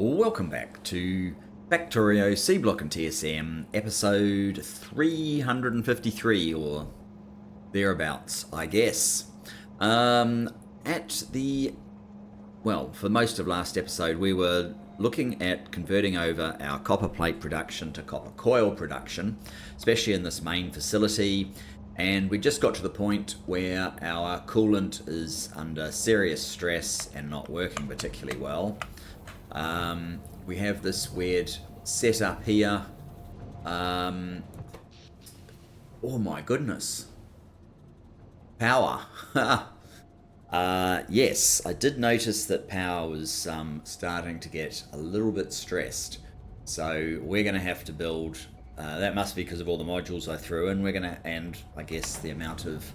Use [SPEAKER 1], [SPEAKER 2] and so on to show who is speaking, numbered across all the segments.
[SPEAKER 1] Welcome back to Factorio Seablock TSM episode 353 or thereabouts, I guess. For most of last episode we were looking at converting over our copper plate production to copper coil production, especially in this main facility, and we just got to the point where our coolant is under serious stress and not working particularly well. We have this weird setup here. Oh my goodness. Power. Yes, I did notice that power was starting to get a little bit stressed. So we're going to have to build, that must be because of all the modules I threw in. And I guess the amount of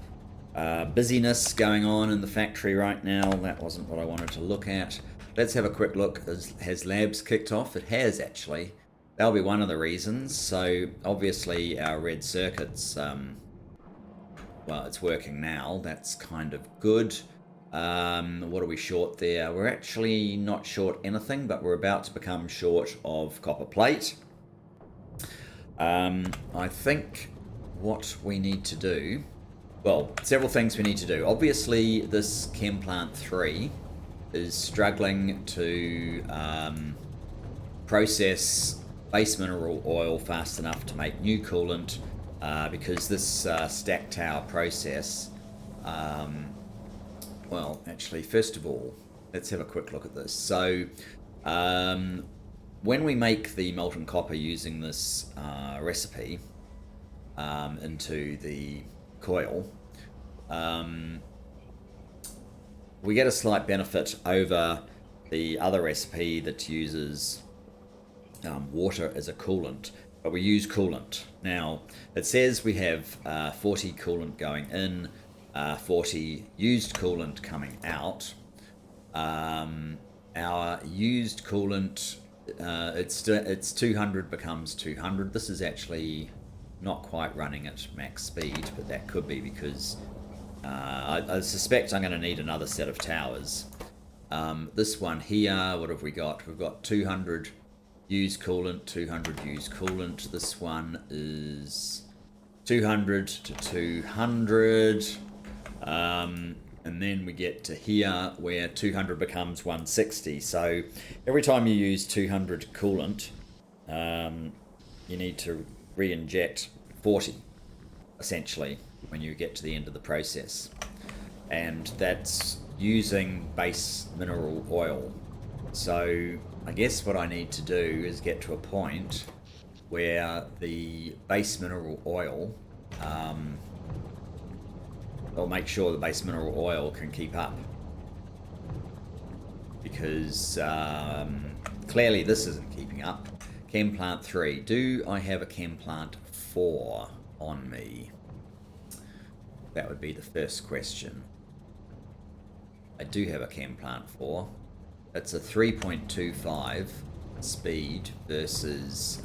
[SPEAKER 1] busyness going on in the factory right now. That wasn't what I wanted to look at. Let's have a quick look. Has labs kicked off? It has, actually. That'll be one of the reasons. So obviously our red circuits, well, it's working now. That's kind of good. What are we short there? We're actually not short anything, but we're about to become short of copper plate. I think what we need to do, well, several things we need to do. Obviously, this Chem Plant 3 is struggling to process base mineral oil fast enough to make new coolant because this stack tower process, well, actually, first of all, let's have a quick look at this. So when we make the molten copper using this recipe into the coil, we get a slight benefit over the other recipe that uses water as a coolant, but we use coolant. Now, it says we have 40 coolant going in, 40 used coolant coming out. Our used coolant, it's 200 becomes 200. This is actually not quite running at max speed, but that could be because I suspect I'm going to need another set of towers. This one here, what have we got? We've got 200 used coolant, 200 used coolant. This one is 200 to 200. And then we get to here where 200 becomes 160. So every time you use 200 coolant, you need to re-inject 40, essentially, when you get to the end of the process. And that's using base mineral oil. So I guess what I need to do is get to a point where the base mineral oil, I'll make sure the base mineral oil can keep up. Because clearly this isn't keeping up. Chem Plant 3. Do I have a Chem Plant 4 on me? That would be the first question. I do have a Chem Plant 4. It's a 3.25 speed versus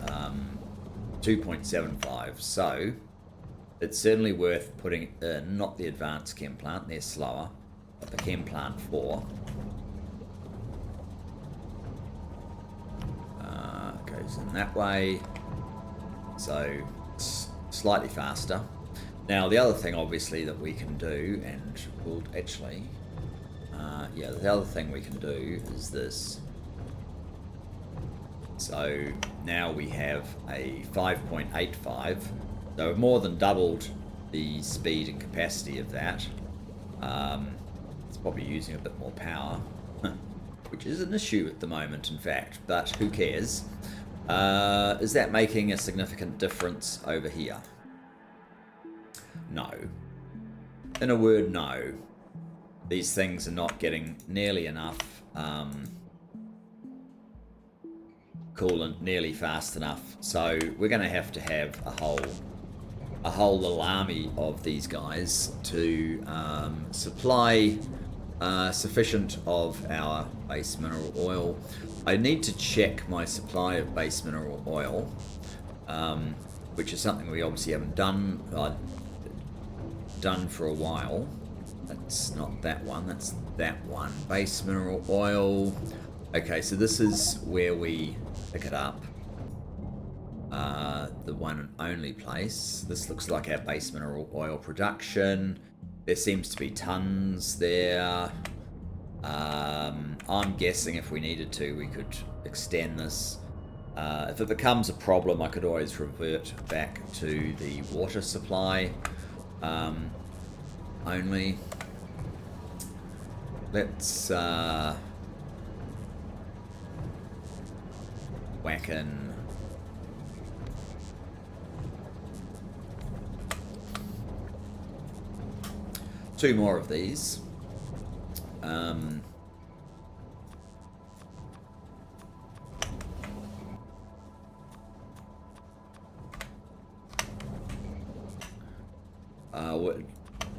[SPEAKER 1] 2.75. So it's certainly worth putting in, not the advanced Chem Plant, they're slower, but the Chem Plant 4. Goes in that way. So it's slightly faster. Now, the other thing, obviously, that we can do, and we'll actually, the other thing we can do is this. So now we have a 5.85, so we've more than doubled the speed and capacity of that. It's probably using a bit more power, which is an issue at the moment, in fact, but who cares? Is that making a significant difference over here? No. In a word, no. These things are not getting nearly enough coolant, nearly fast enough. So we're going to have a whole little army of these guys to supply sufficient of our base mineral oil. I need to check my supply of base mineral oil, which is something we obviously haven't done for a while. That's not that one, that's that one. Base mineral oil. Okay, so this is where we pick it up. The one and only place. This looks like our base mineral oil production. There seems to be tons there. I'm guessing if we needed to, we could extend this. If it becomes a problem, I could always revert back to the water supply only. Let's whack in two more of these.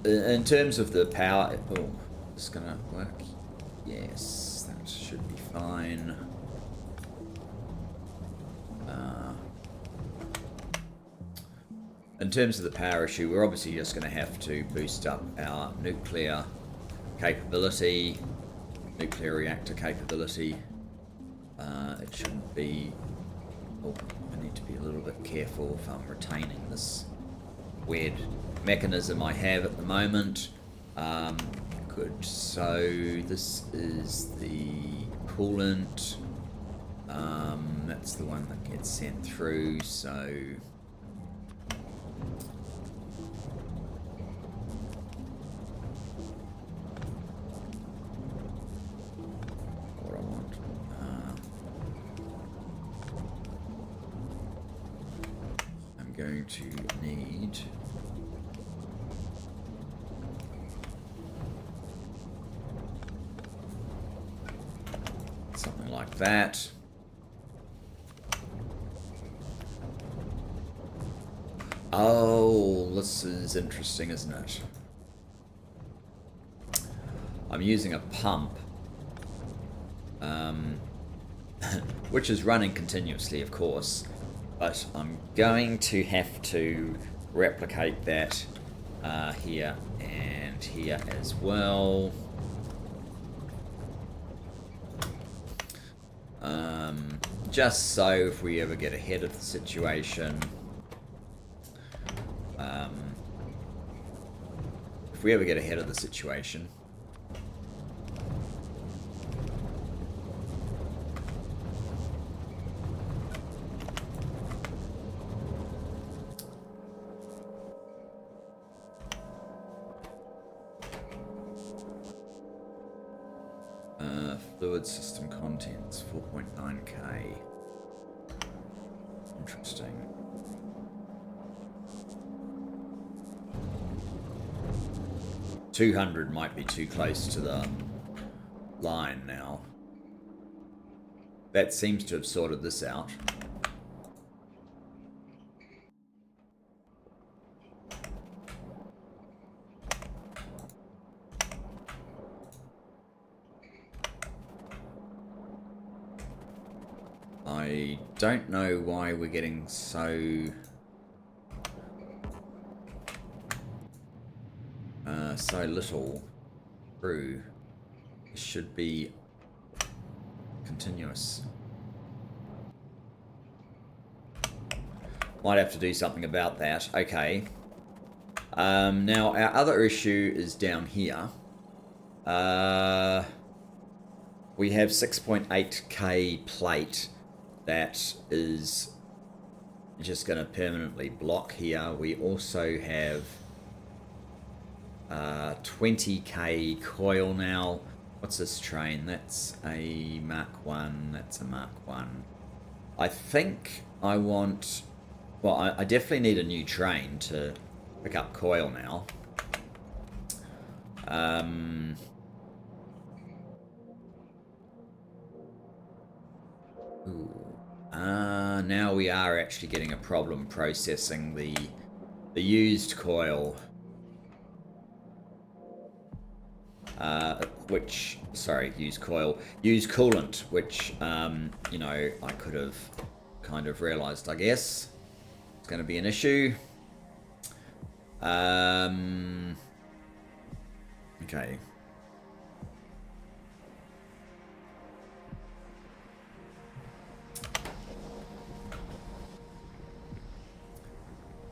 [SPEAKER 1] In terms of the power, oh, it's gonna work. Yes, that should be fine. In terms of the power issue, we're obviously just going to have to boost up our nuclear capability, nuclear reactor capability. It shouldn't be... Oh, I need to be a little bit careful if I'm retaining this weird mechanism I have at the moment. Good, so this is the coolant. That's the one that gets sent through, so... going to need something like that. Oh, this is interesting, isn't it? I'm using a pump, which is running continuously, of course. But I'm going to have to replicate that here and here as well. Just so if we ever get ahead of the situation, fluid system contents, 4.9k. Interesting. $200 might be too close to the line now. That seems to have sorted this out. I don't know why we're getting so little through. It should be continuous. Might have to do something about that. Okay. Now our other issue is down here. We have 6.8k plate that is just going to permanently block here. We also have 20k coil now. What's this train? That's a Mark 1. That's a Mark 1. I think I want... Well, I definitely need a new train to pick up coil now. Now we are actually getting a problem processing the used coil. Used coil. Used coolant, which, you know, I could have kind of realized, I guess. It's going to be an issue. Okay.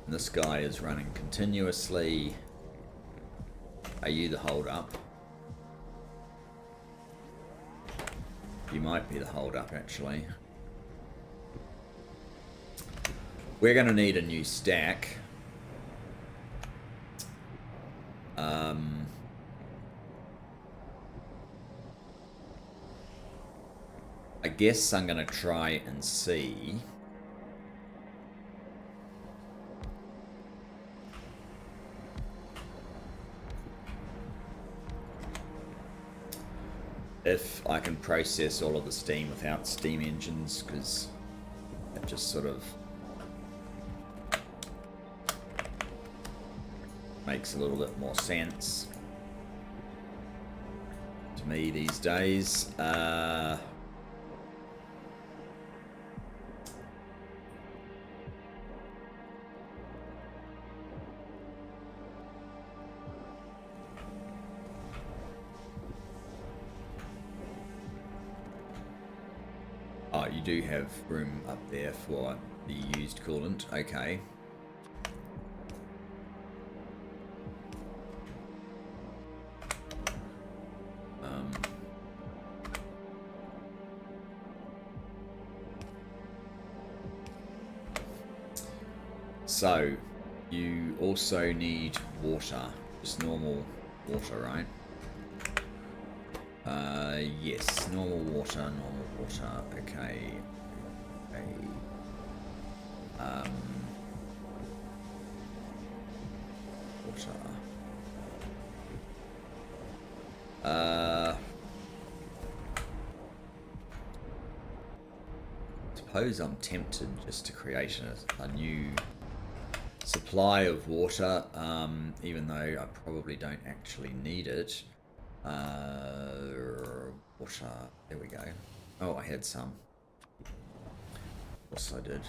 [SPEAKER 1] And this guy is running continuously. Are you the hold up? You might be the hold up, actually. We're going to need a new stack. I guess I'm going to try and see if I can process all of the steam without steam engines, because that just sort of makes a little bit more sense to me these days. Oh, you do have room up there for the used coolant. Okay. So, you also need water. Just normal water, right? Yes, normal water, okay. Water. Suppose I'm tempted just to create a new supply of water, even though I probably don't actually need it. Water, there we go. Oh, I had some. Of course I did.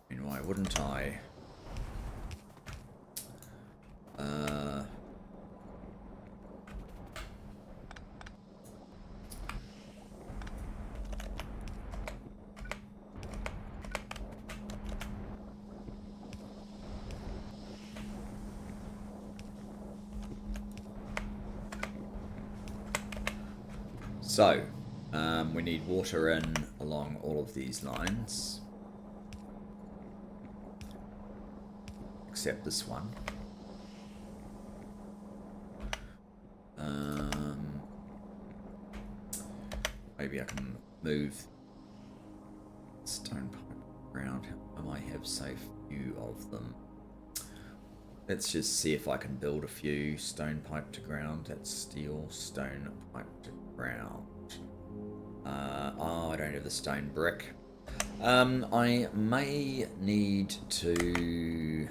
[SPEAKER 1] I mean, why wouldn't I? So, we need water in along all of these lines. Except this one. Maybe I can move stone pipe around. I might have so few of them. Let's just see if I can build a few. Stone pipe to ground. That's steel. Stone pipe to ground. Oh, I don't have the stone brick. I may need to...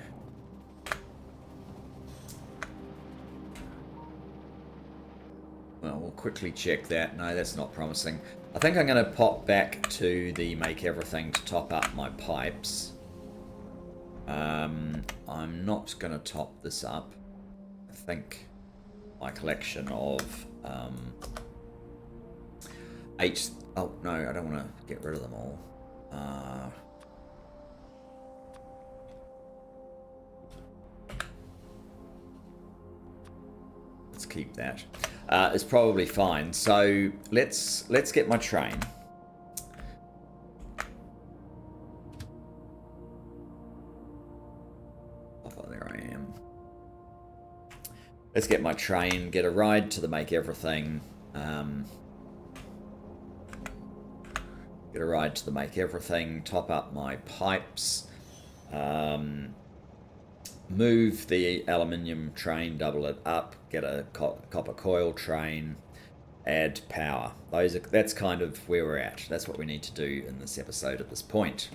[SPEAKER 1] Well, we'll quickly check that. No, that's not promising. I think I'm going to pop back to the make everything to top up my pipes. I'm not going to top this up. I think my collection of 8... Oh, no, I don't want to get rid of them all. Let's keep that. It's probably fine. So let's get my train. Oh, there I am. Let's get my train. Get a ride to the make everything. Get a ride to the make everything. Top up my pipes. Move the aluminium train, double it up, get a copper coil train, add power. That's kind of where we're at. That's what we need to do in this episode at this point.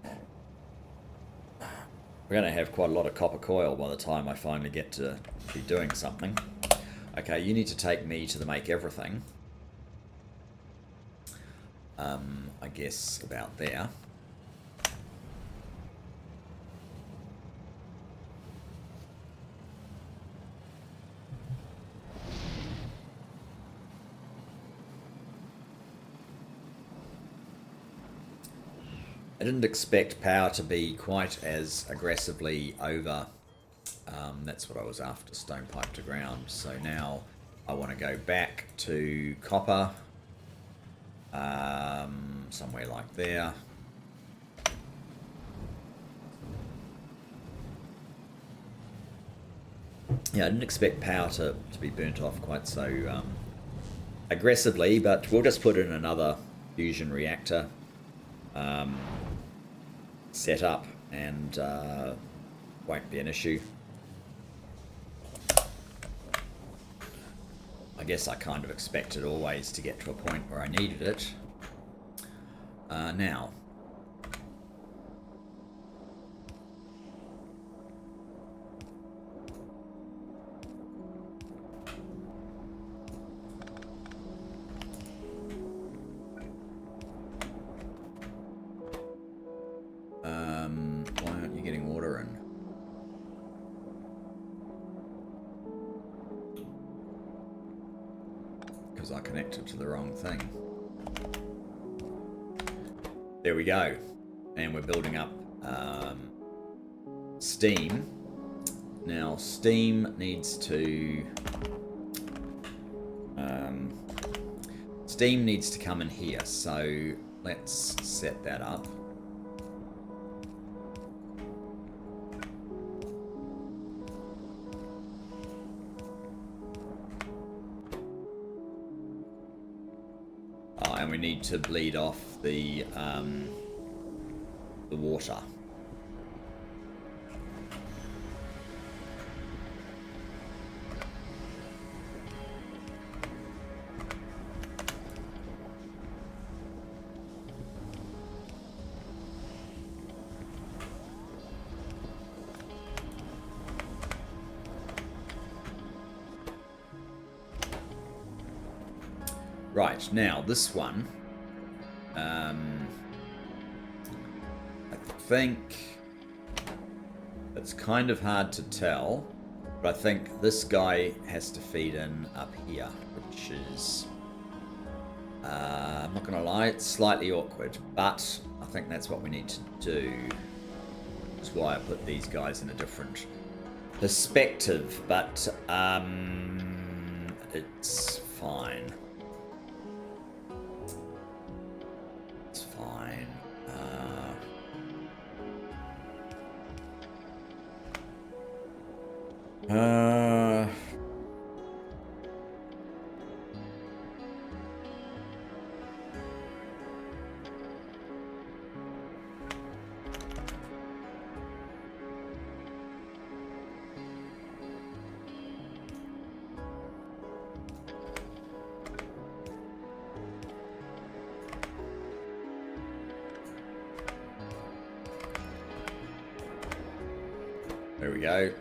[SPEAKER 1] We're going to have quite a lot of copper coil by the time I finally get to be doing something. Okay, you need to take me to the make everything. I guess about there. I didn't expect power to be quite as aggressively over. That's what I was after, stone pipe to ground. So now I want to go back to copper, somewhere like there. Yeah, I didn't expect power to be burnt off quite so aggressively, but we'll just put in another fusion reactor set up and won't be an issue. I guess I kind of expected always to get to a point where I needed it. Now, why aren't you getting water in? Because I connected to the wrong thing. There we go. And we're building up steam. Now, steam needs to come in here. So let's set that up. And we need to bleed off the water. Right, now this one, I think it's kind of hard to tell, but I think this guy has to feed in up here, which is, I'm not going to lie, it's slightly awkward, but I think that's what we need to do. That's why I put these guys in a different perspective, but it's fine. There we go.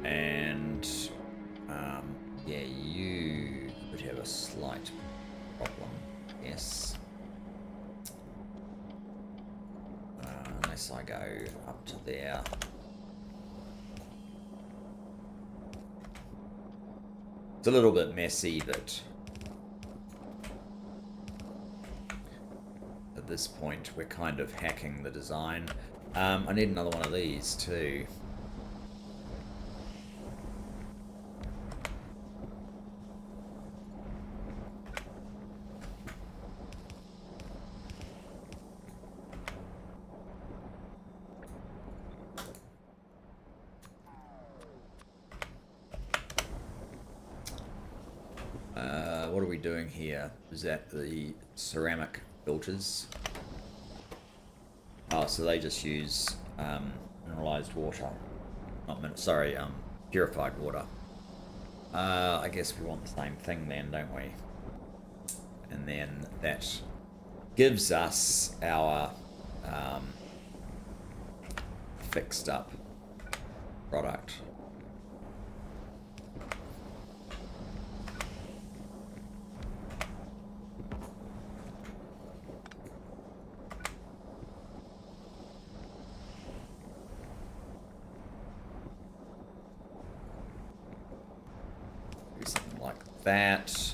[SPEAKER 1] And yeah, you could have a slight problem. Yes. Unless I go up to there. It's a little bit messy, but at this point we're kind of hacking the design. I need another one of these too. What are we doing here? Is that the ceramic filters? Oh, so they just use mineralized water. Purified water. I guess we want the same thing then, don't we? And then that gives us our fixed up product. That.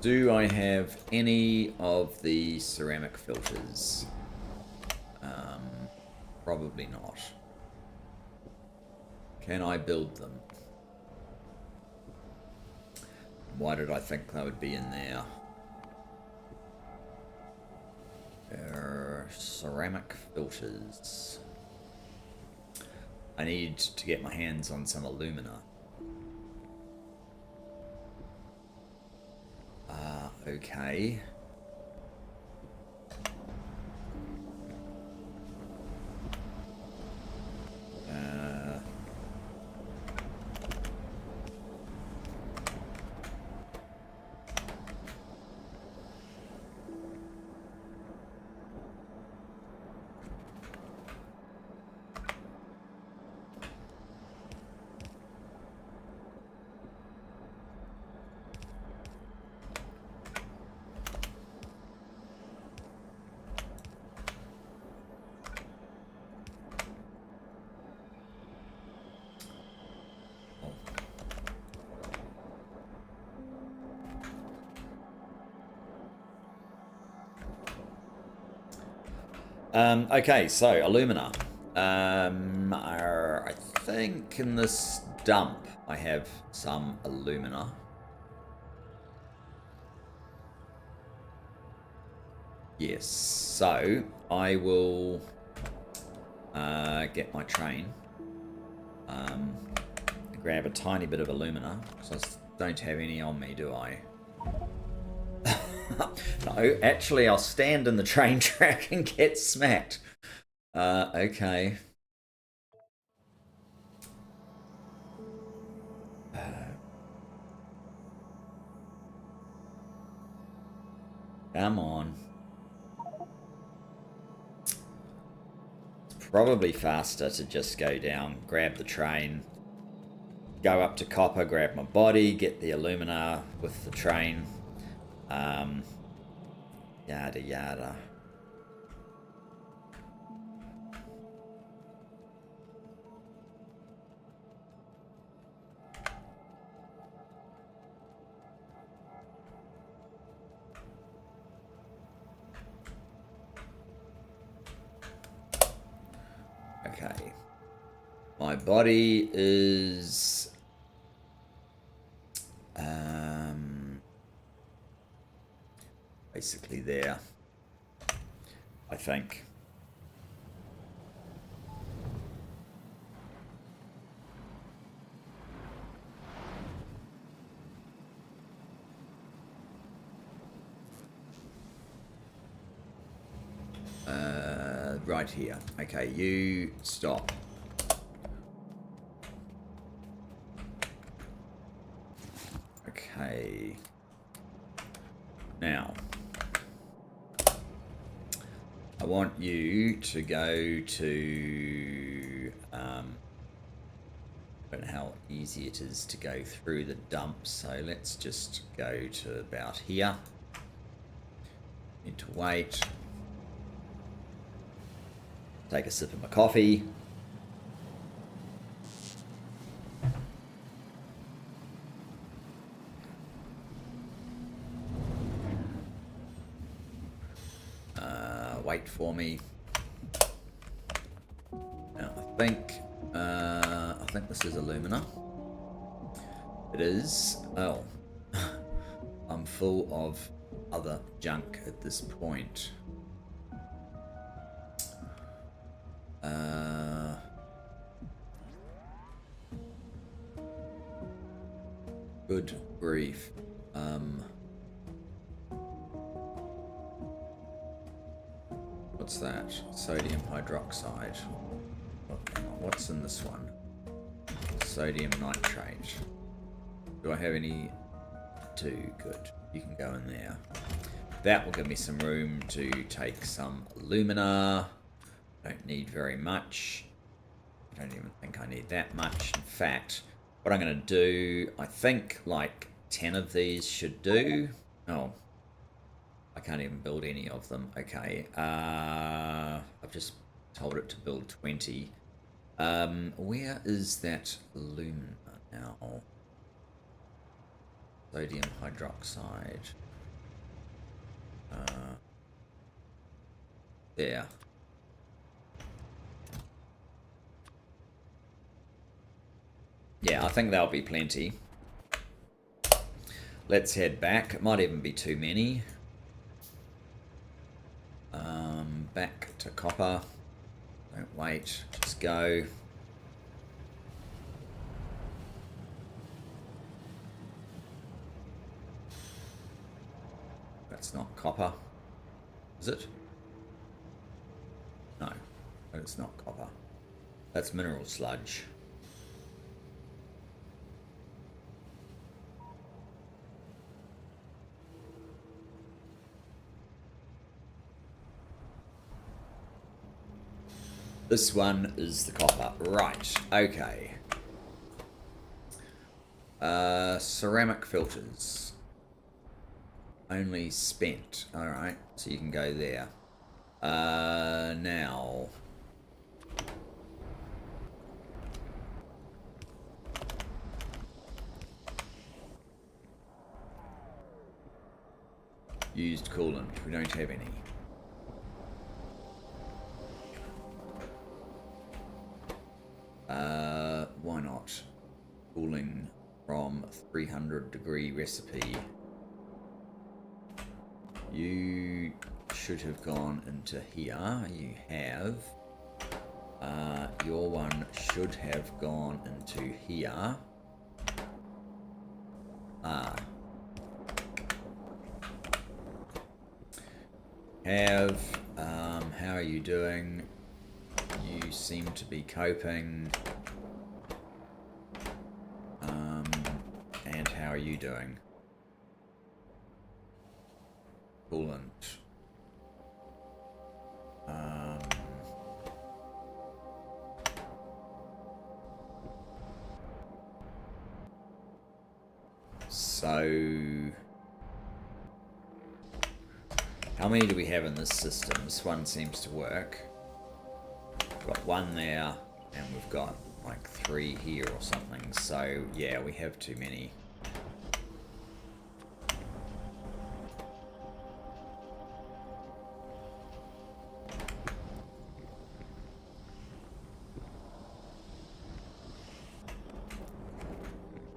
[SPEAKER 1] Do I have any of the ceramic filters? Probably not. Can I build them? Why did I think they would be in there? Ceramic filters. I need to get my hands on some alumina. Okay. Okay, so alumina. I think in this dump I have some alumina. Yes, so I will get my train, grab a tiny bit of alumina, because I don't have any on me, do I? No, actually I'll stand in the train track and get smacked. Okay. Come on. It's probably faster to just go down, grab the train, go up to copper, grab my body, get the alumina with the train. Yada yada. Okay. My body is basically there, I think. Right here. Okay, you stop. Okay. Now, I want you to go to, I don't know how easy it is to go through the dump, so let's just go to about here. Need to wait. Take a sip of my coffee. Wait for me. Now I think this is alumina. It is. Oh, I'm full of other junk at this point. Good grief. What's that? Sodium hydroxide. What's in this one? Sodium nitrate. Do I have any? Two. Good. You can go in there. That will give me some room to take some alumina. Don't need very much. I don't even think I need that much. In fact, what I'm going to do, I think like 10 of these should do. Oh, I can't even build any of them. Okay. I've just told it to build 20. Where is that alumina now? Sodium hydroxide. There. Yeah, I think there'll be plenty. Let's head back. It might even be too many. Back to copper. Don't wait, just go. That's not copper, is it? No, but it's not copper. That's mineral sludge. This one is the copper. Right, okay. Ceramic filters. Only spent. Alright, so you can go there. Now. Used coolant. We don't have any. Why not? Cooling from 300-degree recipe. You should have gone into here. You have. Your one should have gone into here. How are you doing? You seem to be coping. And how are you doing? Coolant. So, how many do we have in this system? This one seems to work. We've got one there, and we've got like 3 here or something. So, yeah, we have too many.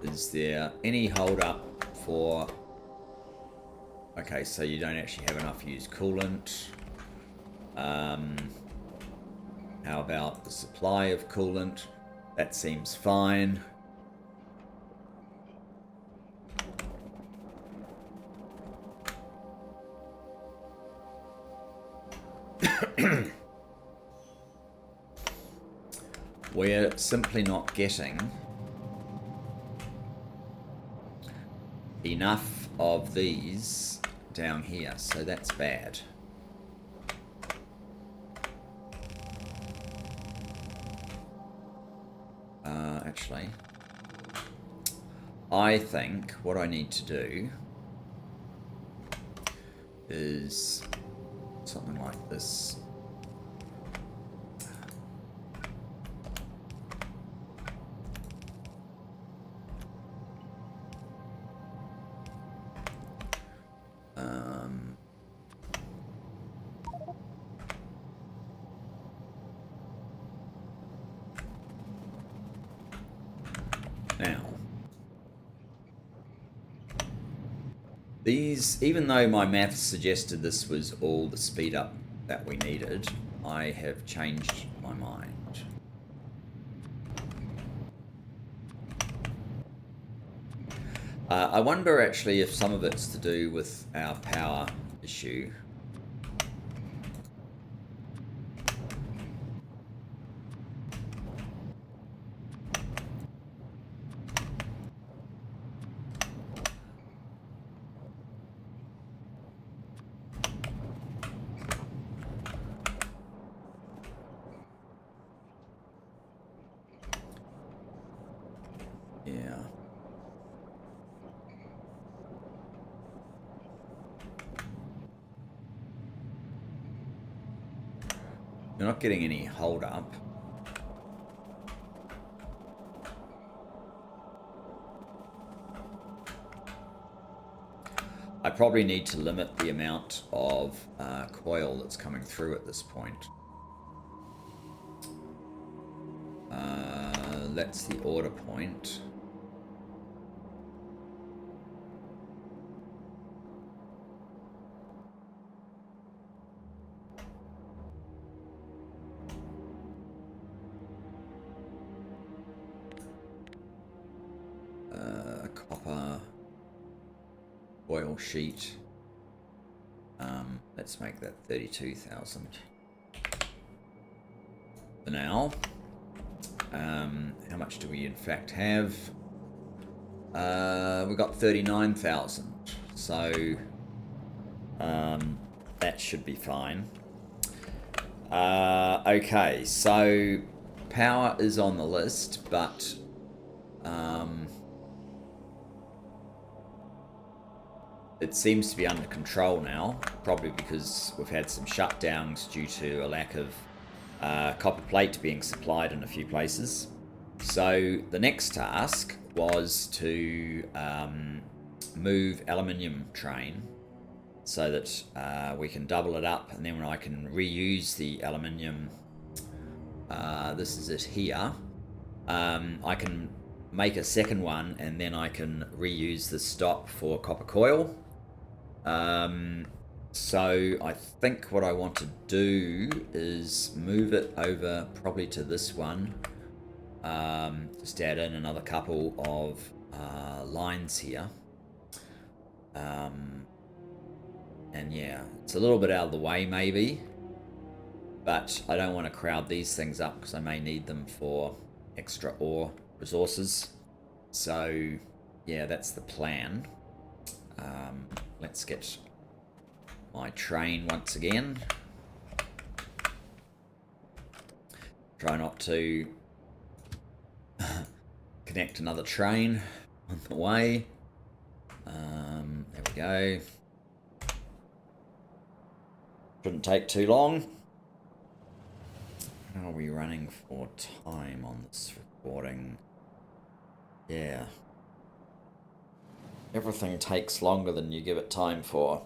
[SPEAKER 1] Is there any hold up for... Okay, so you don't actually have enough used coolant. How about the supply of coolant? That seems fine. We're simply not getting enough of these down here, so that's bad. Actually, I think what I need to do is something like this. Now, these, even though my maths suggested this was all the speed up that we needed, I have changed my mind. I wonder actually if some of it's to do with our power issue. Yeah. You're not getting any hold up. I probably need to limit the amount of coil that's coming through at this point. That's the order point. Copper coil sheet. Let's make that 32,000 for now. How much do we in fact have? We've got 39,000, so that should be fine. Okay, so power is on the list, but it seems to be under control now, probably because we've had some shutdowns due to a lack of copper plate being supplied in a few places. So the next task was to move aluminium train so that we can double it up, and then I can reuse the aluminium. This is it here. I can make a second one, and then I can reuse the stop for copper coil. So I think what I want to do is move it over probably to this one. Just add in another couple of lines here. And yeah, it's a little bit out of the way maybe, but I don't want to crowd these things up because I may need them for extra ore resources. So yeah, that's the plan. Let's get my train once again. Try not to connect another train on the way. There we go. Shouldn't take too long. How are we running for time on this recording? Yeah. Everything takes longer than you give it time for.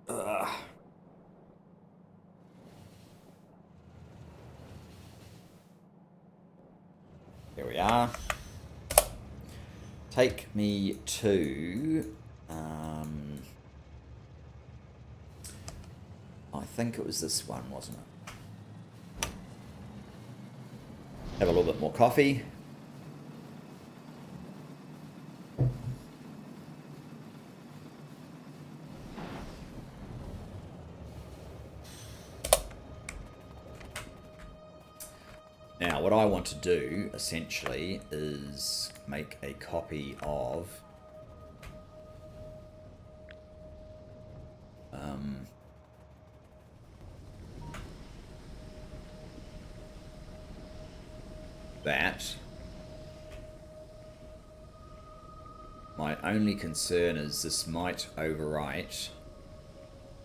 [SPEAKER 1] Ugh. Here we are. Take me to... I think it was this one, wasn't it? Have a little bit more coffee. Now, what I want to do, essentially, is make a copy of that. My only concern is this might overwrite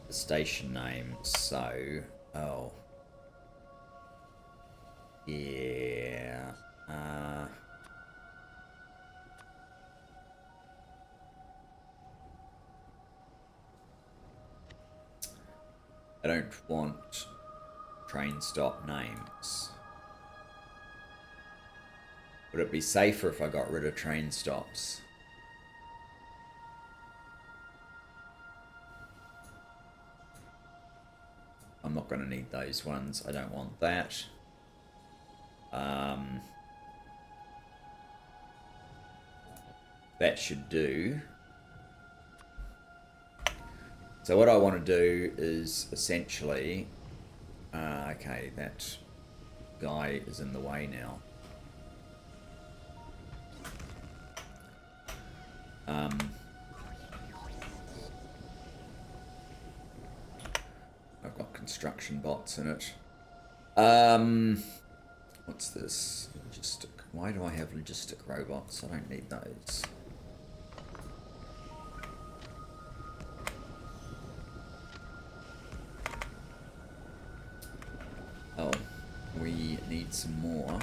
[SPEAKER 1] the station name, so... Oh. Yeah. I don't want train stop names. Would it be safer if I got rid of train stops? I'm not going to need those ones. I don't want that. That should do. So what I want to do is essentially... okay, that guy is in the way now. I've got construction bots in it. What's this? Logistic. Why do I have logistic robots? I don't need those. Oh, we need some more.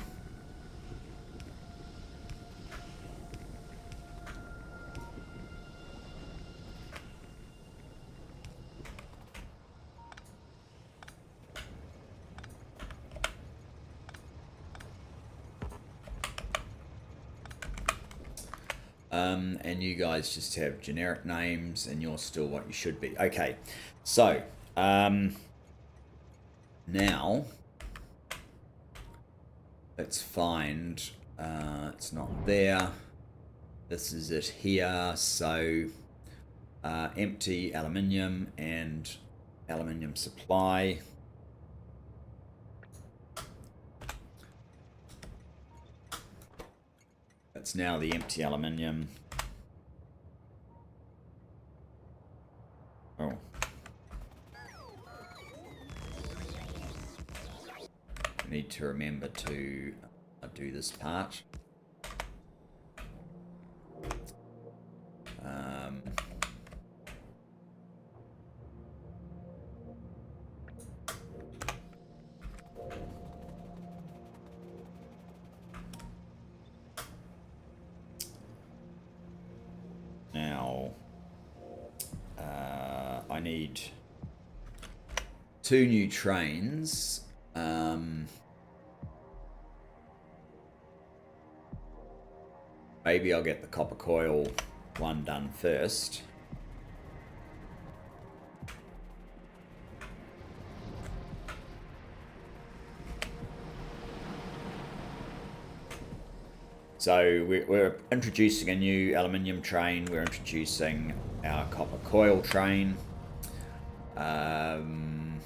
[SPEAKER 1] And you guys just have generic names, and you're still what you should be. Okay, so now let's find, it's not there. This is it here. So empty aluminium and aluminium supply. That's now the empty aluminium. Oh. I need to remember to do this part. Now, I need 2 new trains. Maybe I'll get the copper coil one done first. So we're introducing a new aluminium train. We're introducing our copper coil train. Hang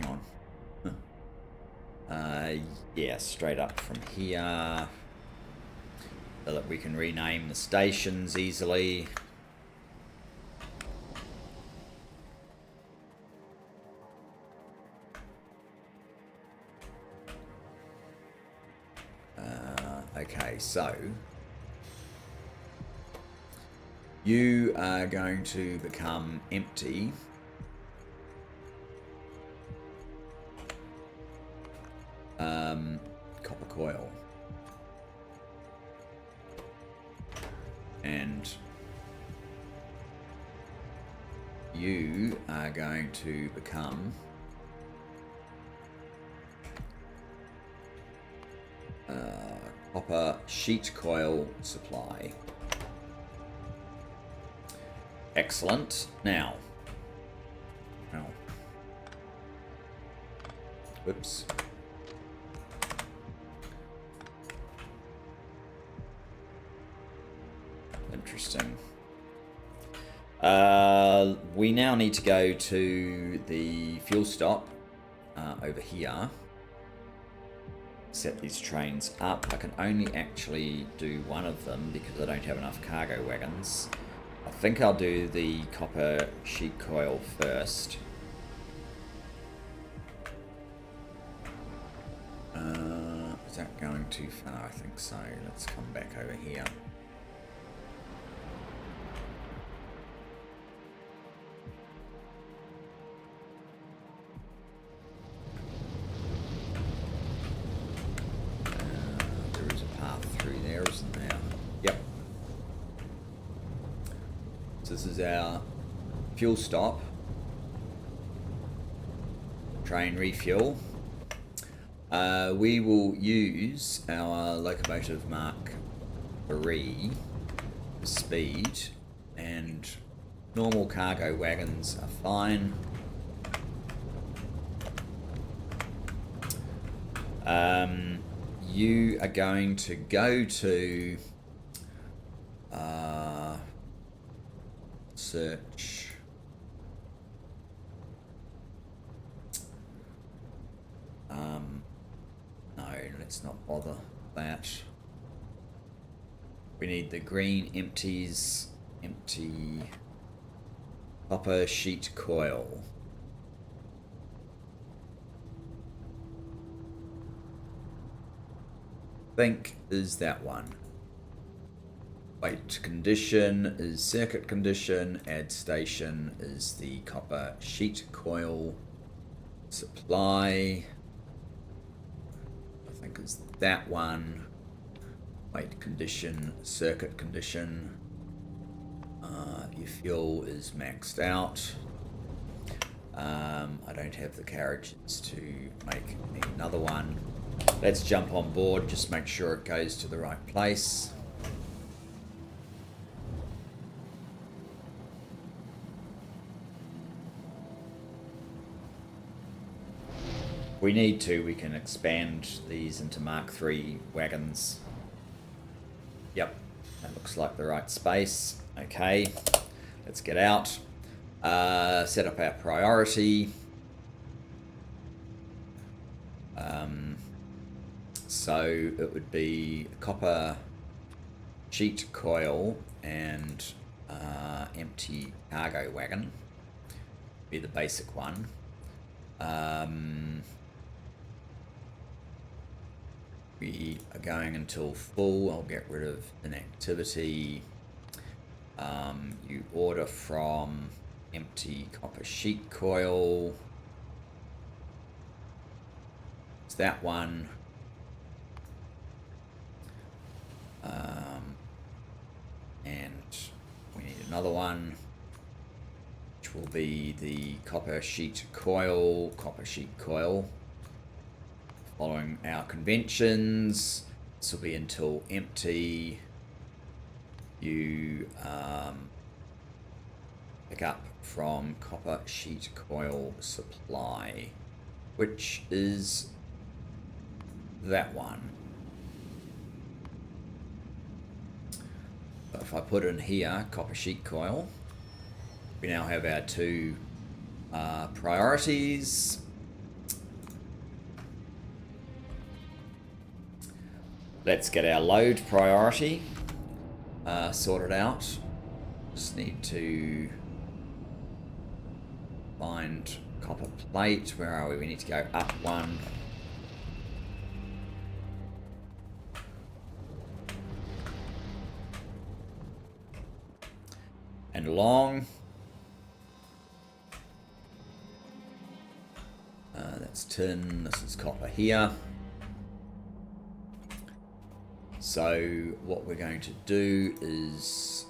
[SPEAKER 1] on. Yeah, straight up from here. So that we can rename the stations easily. Okay, so you are going to become empty. Copper coil. And you are going to become copper sheet coil supply. Excellent. Now, whoops. Interesting. We now need to go to the fuel stop over here. Set these trains up. I can only actually do one of them because I don't have enough cargo wagons. I think I'll do the copper sheet coil first. Is that going too far? I think so. Let's come back over here. This is our fuel stop, train refuel. We will use our locomotive Mark III speed, and normal cargo wagons are fine. You are going to go to search. No, let's not bother that. We need the green empty copper sheet coil. Think is that one. Weight condition is circuit condition. Add station is the copper sheet coil supply. I think is that one. Weight condition, circuit condition. Your fuel is maxed out. I don't have the carriages to make another one. Let's jump on board, just make sure it goes to the right place. we need to, we can expand these into Mark III wagons. Yep, that looks like the right space. Okay, let's get out. Set up our priority. So it would be copper sheet coil and empty cargo wagon. Be the basic one. We are going until full. I'll get rid of inactivity. You order from empty copper sheet coil. It's that one. And we need another one, which will be the copper sheet coil. Following our conventions, this will be until empty. You pick up from copper sheet coil supply, which is that one. But if I put in here copper sheet coil, we now have our two priorities. Let's get our load priority sorted out. Just need to find copper plate. Where are we? We need to go up one. And long. That's tin. This is copper here. So what we're going to do is,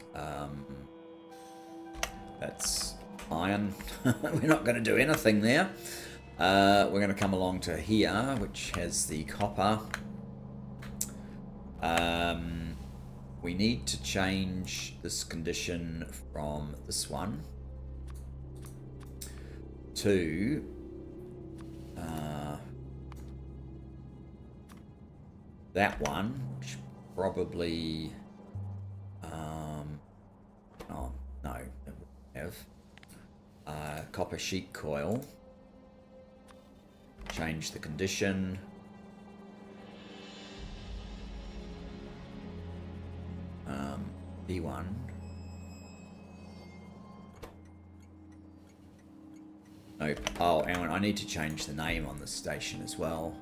[SPEAKER 1] that's iron. We're not going to do anything there. We're going to come along to here, which has the copper. We need to change this condition from this one to that one, which probably oh no, it would have copper sheet coil. Change the condition. B1. Nope. Oh, and I need to change the name on the station as well.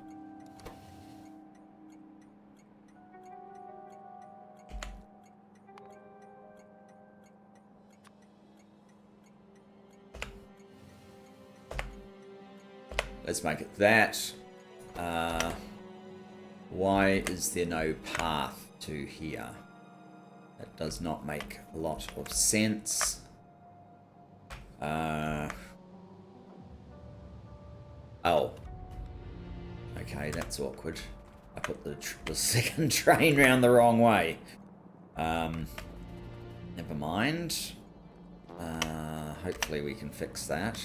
[SPEAKER 1] Let's make it that. Why is there no path to here? That does not make a lot of sense. Oh. Okay, that's awkward. I put the second train round the wrong way. Never mind. Hopefully we can fix that.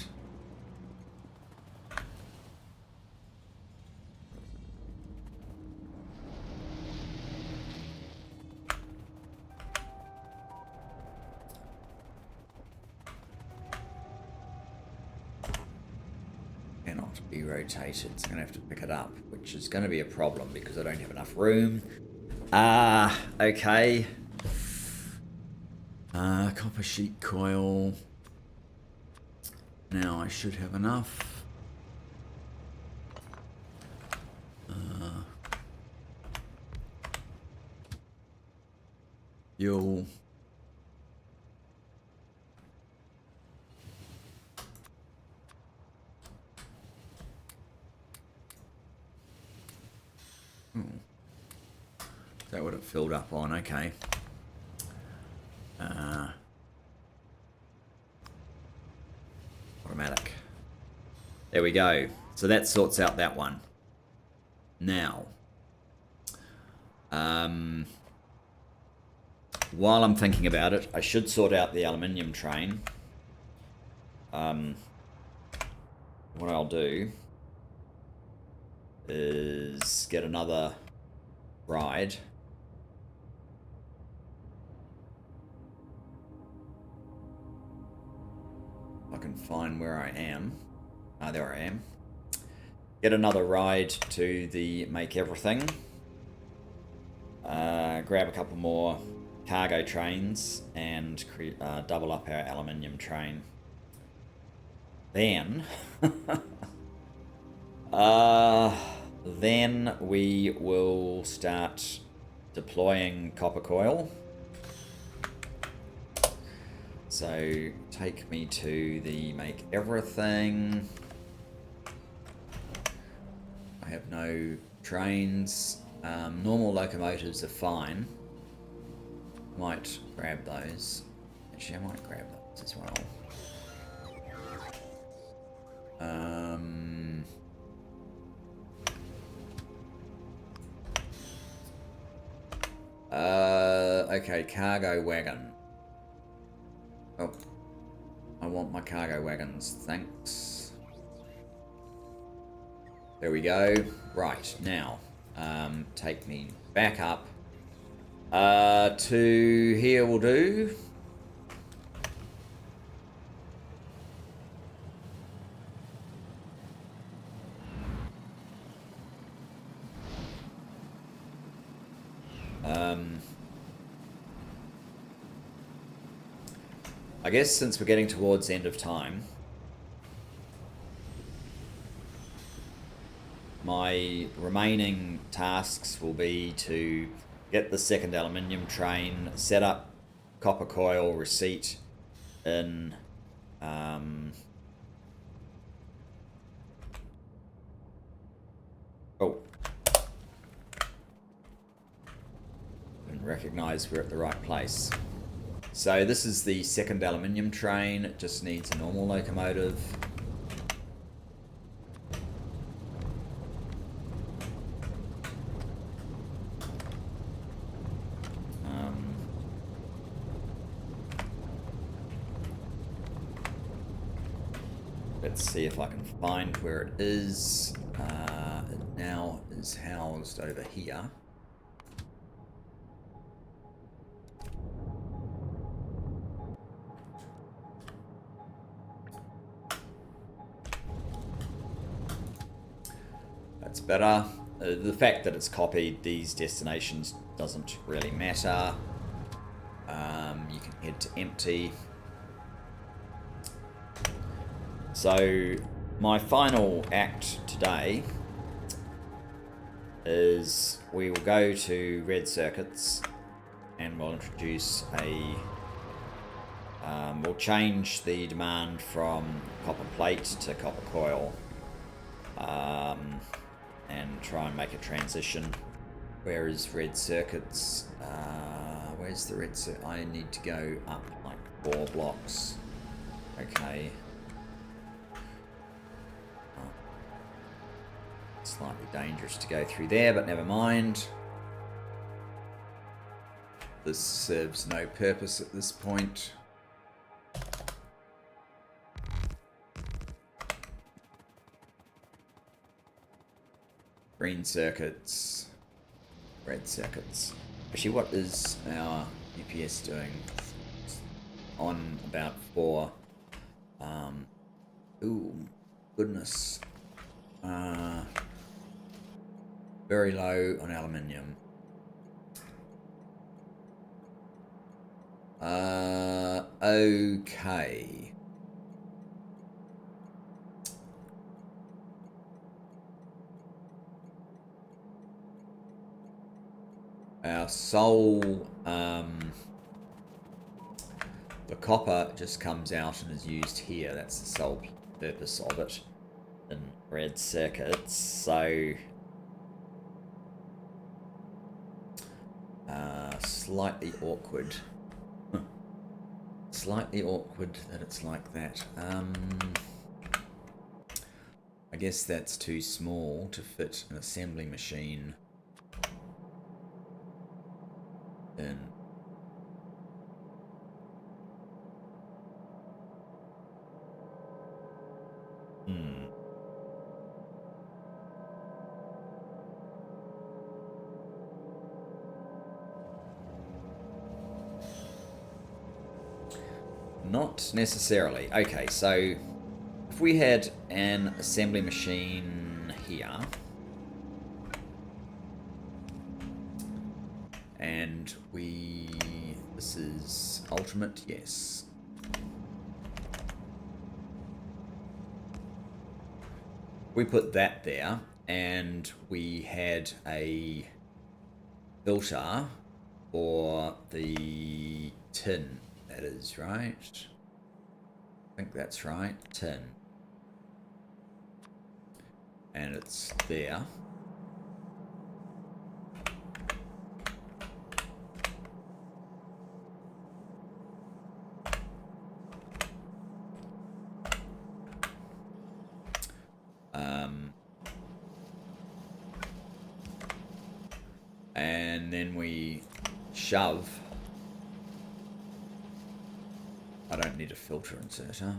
[SPEAKER 1] Be rotated. It's going to have to pick it up, which is going to be a problem because I don't have enough room. Okay. Copper sheet coil. Now I should have enough. Fuel. That would have filled up on, okay. Automatic. There we go. So that sorts out that one. Now, while I'm thinking about it, I should sort out the aluminium train. What I'll do is get another ride. I can find where I am. Ah, there I am. Get another ride to the Make Everything. Grab a couple more cargo trains and double up our aluminium train. Then, then we will start deploying copper coil. So take me to the Make Everything. I have no trains. Normal locomotives are fine. Might grab those. Actually, I might grab those as well. Okay, cargo wagon. Oh, I want my cargo wagons, thanks. There we go. Right, now, take me back up. To here will do. I guess since we're getting towards the end of time, my remaining tasks will be to get the second aluminium train, set up copper coil receipt in oh, didn't recognize we're at the right place. So this is the second aluminium train. It just needs a normal locomotive. Let's see if I can find where it is. It now is housed over here. That's better. The fact that it's copied these destinations doesn't really matter. You can head to empty. So my final act today is we will go to red circuits and we'll introduce a we'll change the demand from copper plate to copper coil and try and make a transition. Where is red circuits? Where's the red circuit? I need to go up like 4 blocks. Okay. Slightly dangerous to go through there, but never mind. This serves no purpose at this point. Green circuits, red circuits. Actually, what is our UPS doing? On about 4. Ooh, goodness. Very low on aluminium. Okay. Our sole, the copper just comes out and is used here. That's the sole purpose of it in red circuits. So slightly awkward. Slightly awkward that it's like that. I guess that's too small to fit an assembly machine in. Not necessarily. Okay, so if we had an assembly machine here, and this is ultimate, yes. We put that there, and we had a filter for the tin, that is, right? I think that's right, tin. And it's there. And then we shove. I don't need a filter inserter.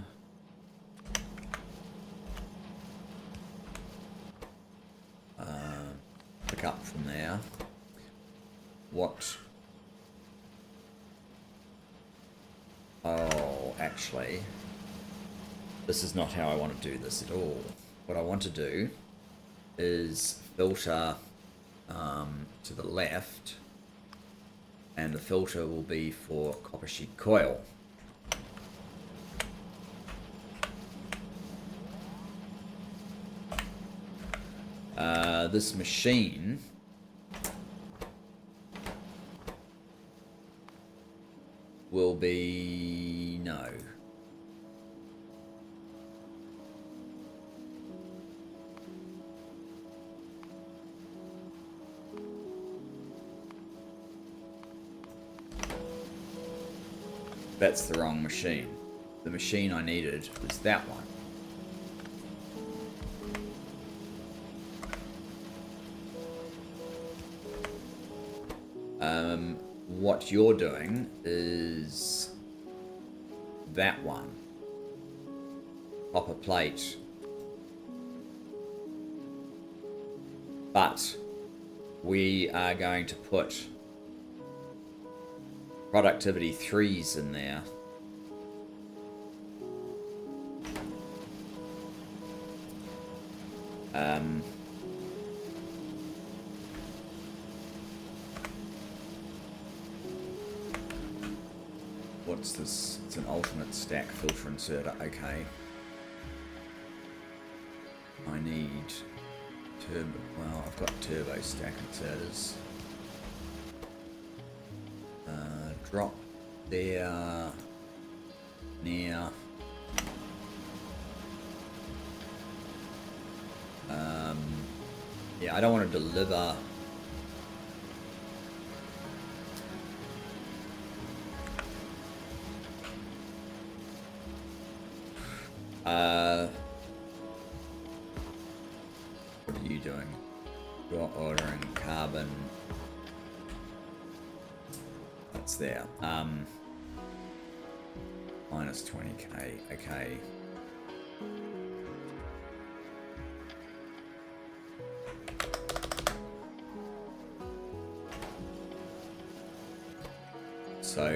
[SPEAKER 1] Pick up from there. What? Oh, actually, this is not how I want to do this at all. What I want to do is filter to the left, and the filter will be for copper sheet coil. This machine will be no. That's the wrong machine. The machine I needed was that one. What you're doing is that one. Copper plate. But we are going to put productivity 3s in there. What's this? It's an ultimate stack filter inserter. Okay. I need turbo. Well, I've got turbo stack inserters. Drop there. Near. Yeah, I don't want to deliver. What are you doing? You're ordering carbon. That's there. Minus 20k. Okay. So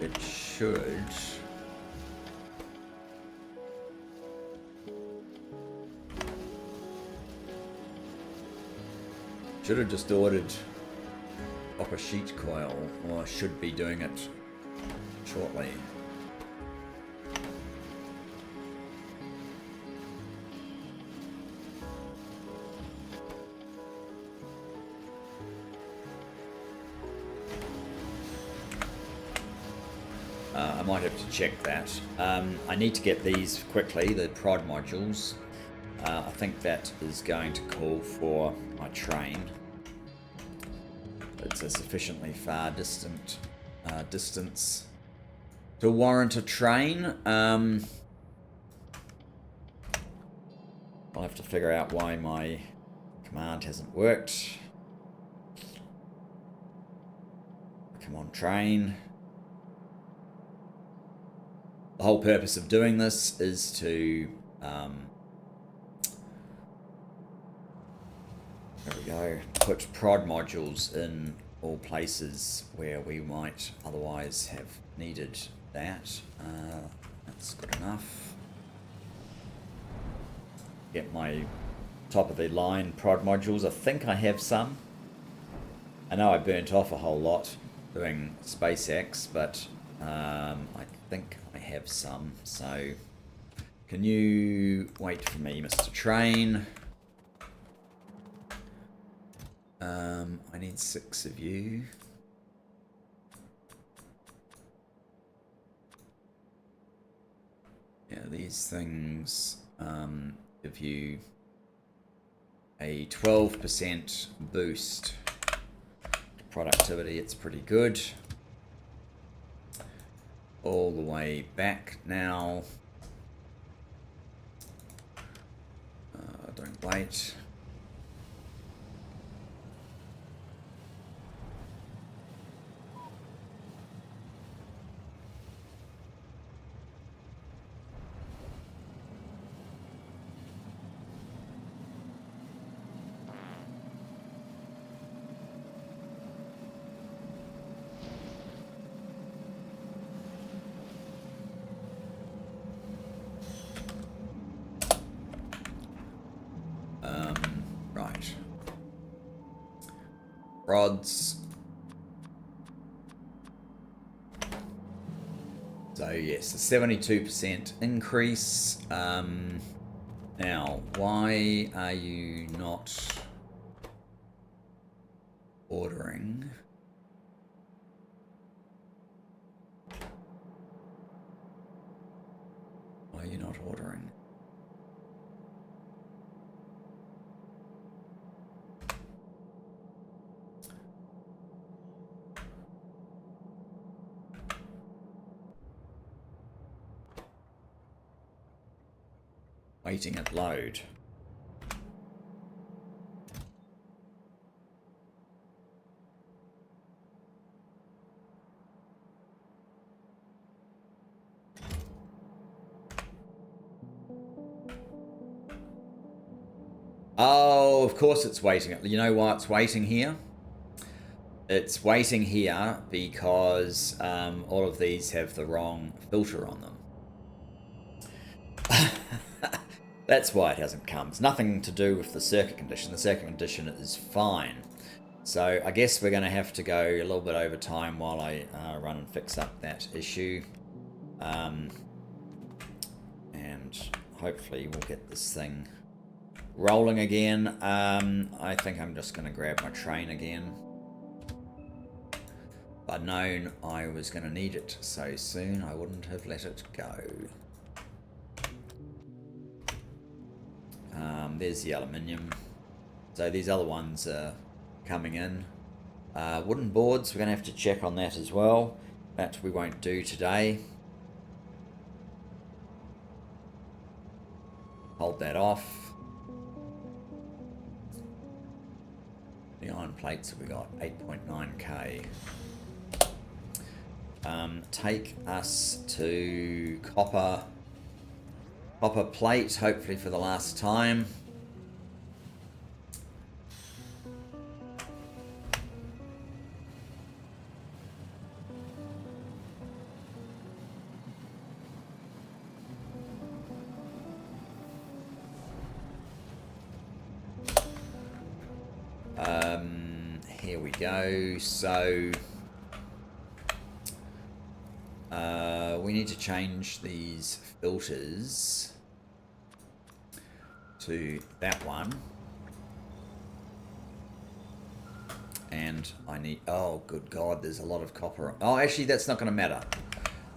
[SPEAKER 1] it should. Should have just ordered copper sheet coil, or should be doing it shortly. I might have to check that. I need to get these quickly, the prod modules. I think that is going to call for my train. It's a sufficiently far distance to warrant a train. I'll have to figure out why my command hasn't worked. Come on, train. The whole purpose of doing this is to there we go. Put prod modules in all places where we might otherwise have needed that. That's good enough. Get my top of the line prod modules. I think I have some. I know I burnt off a whole lot doing SpaceX, but I think I have some. So can you wait for me, Mr. Train? I need 6 of you. Yeah, these things give you a 12% boost to productivity. It's pretty good. All the way back now. Don't wait. Right. Rods. So yes, a 72% increase. Now, why are you not ordering? Why are you not ordering? Waiting at load. Oh, of course it's waiting. You know why it's waiting here? It's waiting here because all of these have the wrong filter on them. That's why it hasn't come. It's nothing to do with the circuit condition. The circuit condition is fine. So I guess we're going to have to go a little bit over time while I run and fix up that issue. And hopefully we'll get this thing rolling again. I think I'm just going to grab my train again. If I'd known I was going to need it so soon, I wouldn't have let it go. There's the aluminium. So these other ones are coming in. Wooden boards, we're going to have to check on that as well. That we won't do today. Hold that off. The iron plates that we got, 8.9k. Take us to copper plate, hopefully for the last time. Here we go. So we need to change these filters to that one. And I need, oh good God, there's a lot of copper. Oh, actually that's not going to matter.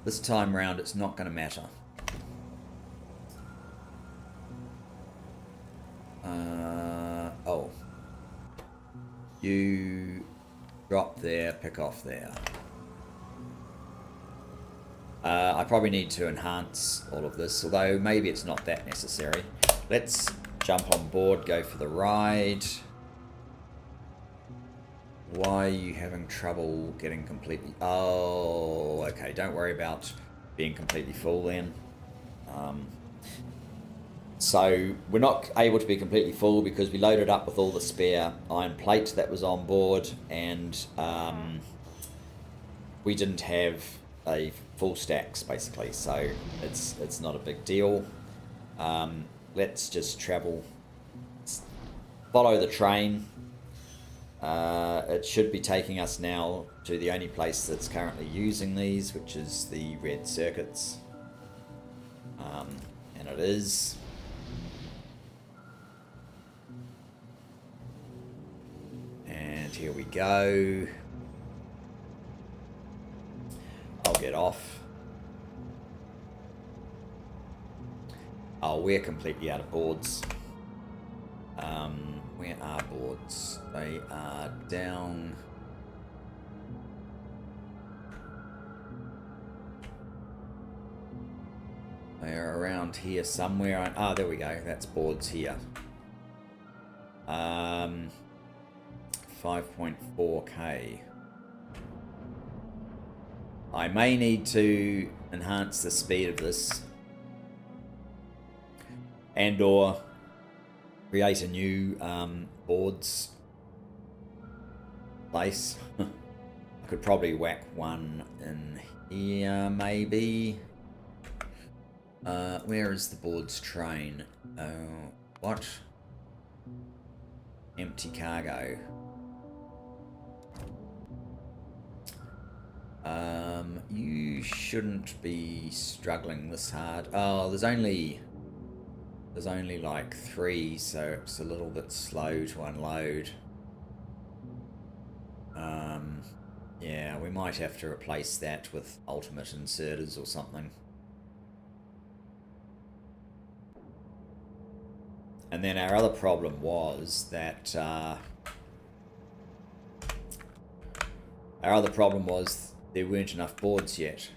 [SPEAKER 1] This time round it's not going to matter. Oh. You drop there, pick off there. I probably need to enhance all of this, although maybe it's not that necessary. Let's jump on board, go for the ride. Why are you having trouble getting completely... Oh, okay, don't worry about being completely full then. So we're not able to be completely full because we loaded up with all the spare iron plate that was on board, and we didn't have a full stacks basically, so it's not a big deal. Let's just travel, follow the train. It should be taking us now to the only place that's currently using these, which is the red circuits, and it is. And here we go. I'll get off. Oh, we're completely out of boards. Where are boards? They are down. They are around here somewhere. Ah, there we go. That's boards here. 5.4K. I may need to enhance the speed of this, and or create a new boards place. I could probably whack one in here, maybe. Where is the boards train? Oh, what? Empty cargo. You shouldn't be struggling this hard. Oh, there's only like 3, so it's a little bit slow to unload. Yeah, we might have to replace that with ultimate inserters or something. And then our other problem was that there weren't enough boards yet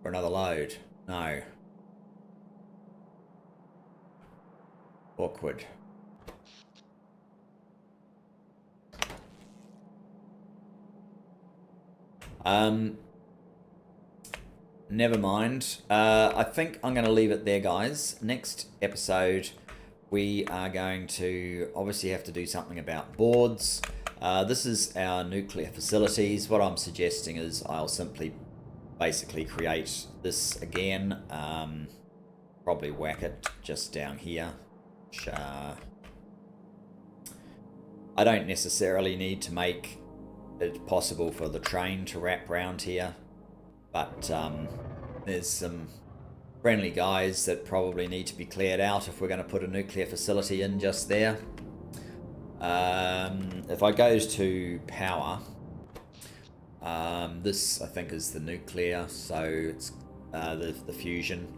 [SPEAKER 1] for another load. No. Awkward. Never mind. I think I'm going to leave it there, guys. Next episode, we are going to obviously have to do something about boards. This is our nuclear facilities. What I'm suggesting is I'll simply basically create this again. Probably whack it just down here. I don't necessarily need to make it possible for the train to wrap round here, but there's some friendly guys that probably need to be cleared out if we're going to put a nuclear facility in just there. If I goes to power, this I think is the nuclear, so it's the fusion,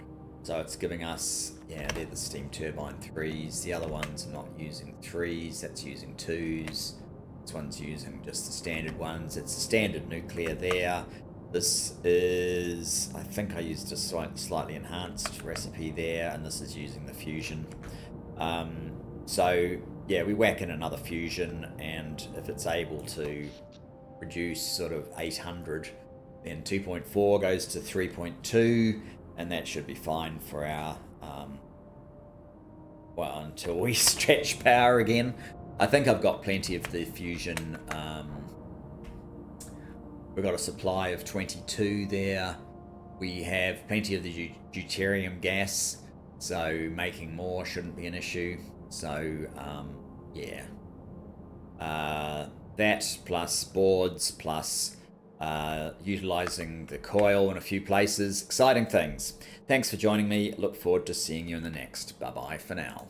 [SPEAKER 1] so it's giving us, yeah, they're the steam turbine 3s. The other ones are not using 3s, that's using 2s. This one's using just the standard ones. It's a standard nuclear there. This is, I think I used a slightly enhanced recipe there, and this is using the fusion. So yeah, we whack in another fusion, and if it's able to produce sort of 800, then 2.4 goes to 3.2, and that should be fine for our, well, until we stretch power again. I think I've got plenty of the fusion. We've got a supply of 22 there. We have plenty of the deuterium gas, so making more shouldn't be an issue. So, yeah. That plus boards plus utilizing the coil in a few places. Exciting things. Thanks for joining me. Look forward to seeing you in the next. Bye-bye for now.